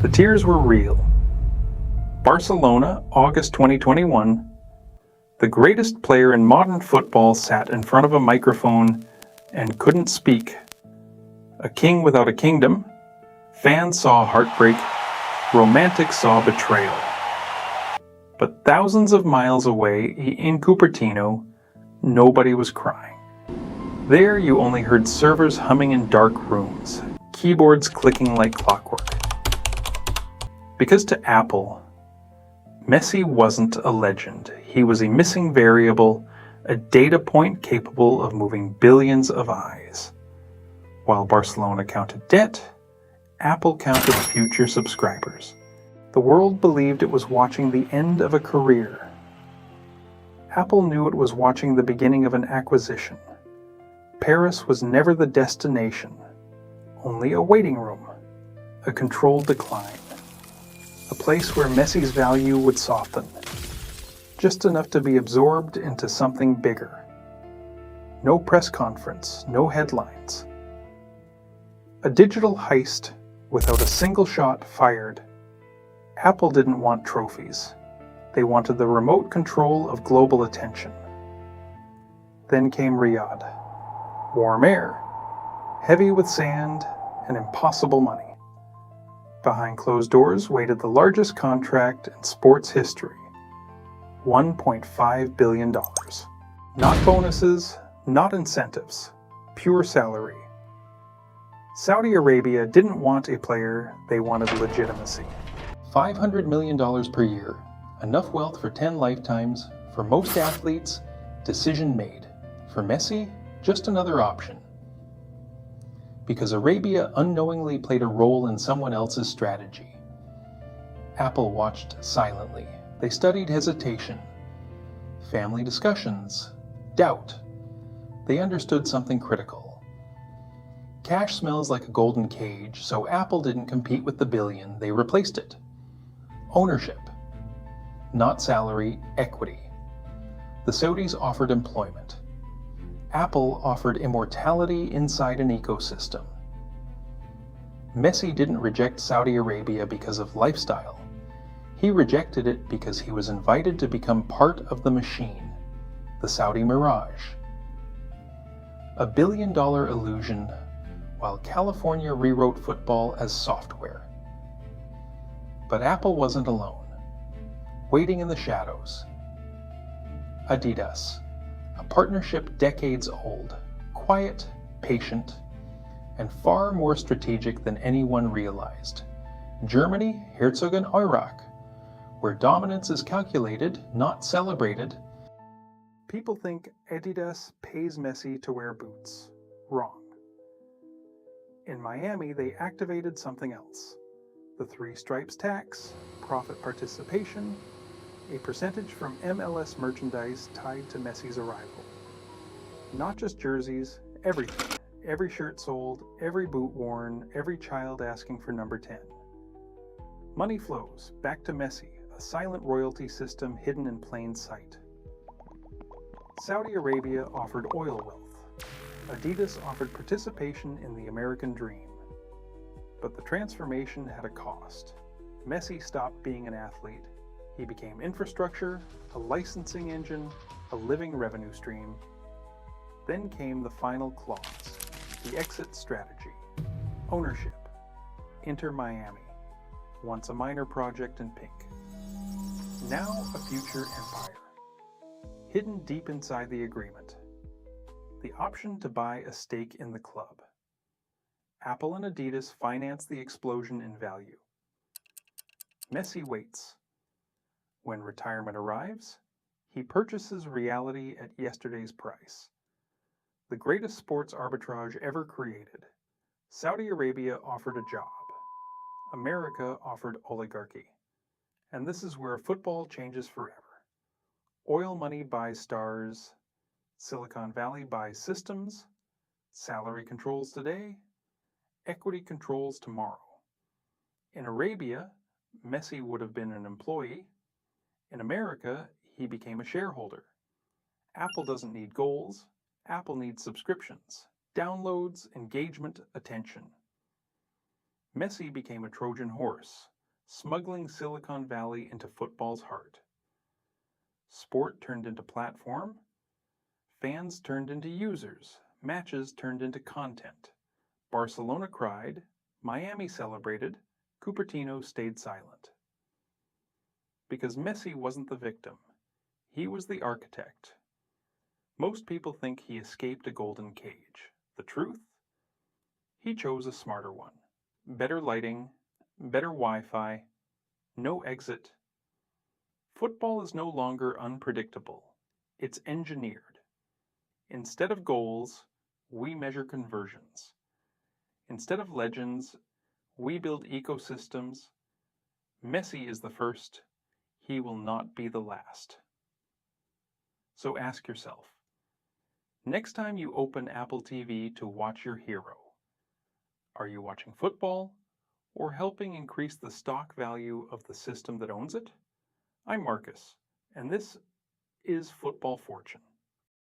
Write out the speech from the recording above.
The tears were real. Barcelona, August 2021. The greatest player in modern football sat in front of a microphone and couldn't speak. A king without a kingdom. Fans saw heartbreak. Romantics saw betrayal. But thousands of miles away in Cupertino, nobody was crying. There you only heard servers humming in dark rooms, keyboards clicking like clockwork. Because to Apple, Messi wasn't a legend. He was a missing variable, a data point capable of moving billions of eyes. While Barcelona counted debt, Apple counted future subscribers. The world believed it was watching the end of a career. Apple knew it was watching the beginning of an acquisition. Paris was never the destination, only a waiting room, a controlled decline, a place where Messi's value would soften, just enough to be absorbed into something bigger. No press conference, no headlines. A digital heist without a single shot fired. Apple didn't want trophies. They wanted the remote control of global attention. Then came Riyadh. Warm air, heavy with sand, and impossible money. Behind closed doors waited the largest contract in sports history. $1.5 billion. Not bonuses, not incentives, pure salary. Saudi Arabia didn't want a player, they wanted legitimacy. $500 million per year, enough wealth for 10 lifetimes. For most athletes, decision made. For Messi, just another option. Because Arabia unknowingly played a role in someone else's strategy. Apple watched silently. They studied hesitation, family discussions, doubt. They understood something critical. Cash smells like a golden cage, so Apple didn't compete with the billion, they replaced it. Ownership. Not salary, equity. The Saudis offered employment. Apple offered immortality inside an ecosystem. Messi didn't reject Saudi Arabia because of lifestyle. He rejected it because he was invited to become part of the machine, the Saudi Mirage. A billion-dollar illusion, while California rewrote football as software. But Apple wasn't alone. Waiting in the shadows. Adidas, a partnership decades old, quiet, patient, and far more strategic than anyone realized. Germany, Herzogenaurach, where dominance is calculated, not celebrated. People think Adidas pays Messi to wear boots. Wrong. In Miami, they activated something else. The three stripes tax, profit participation, a percentage from MLS merchandise tied to Messi's arrival. Not just jerseys, everything. Every shirt sold, every boot worn, every child asking for number 10. Money flows back to Messi, a silent royalty system hidden in plain sight. Saudi Arabia offered oil wealth. Adidas offered participation in the American dream. But the transformation had a cost. Messi stopped being an athlete. He became infrastructure, a licensing engine, a living revenue stream. Then came the final clause, the exit strategy. Ownership. Inter Miami. Once a minor project in pink. Now a future empire. Hidden deep inside the agreement. The option to buy a stake in the club. Apple and Adidas finance the explosion in value. Messi waits. When retirement arrives, he purchases reality at yesterday's price. The greatest sports arbitrage ever created. Saudi Arabia offered a job. America offered oligarchy. And this is where football changes forever. Oil money buys stars. Silicon Valley buys systems. Salary controls today. Equity controls tomorrow. In Arabia, Messi would have been an employee. In America, he became a shareholder. Apple doesn't need goals. Apple needs subscriptions, downloads, engagement, attention. Messi became a Trojan horse, smuggling Silicon Valley into football's heart. Sport turned into platform, fans turned into users, matches turned into content. Barcelona cried, Miami celebrated, Cupertino stayed silent. Because Messi wasn't the victim, he was the architect. Most people think he escaped a golden cage. The truth? He chose a smarter one. Better lighting, better Wi-Fi, no exit. Football is no longer unpredictable. It's engineered. Instead of goals, we measure conversions. Instead of legends, we build ecosystems. Messi is the first. He will not be the last. So ask yourself, next time you open Apple TV to watch your hero, are you watching football or helping increase the stock value of the system that owns it? I'm Marcus, and this is Football Fortune.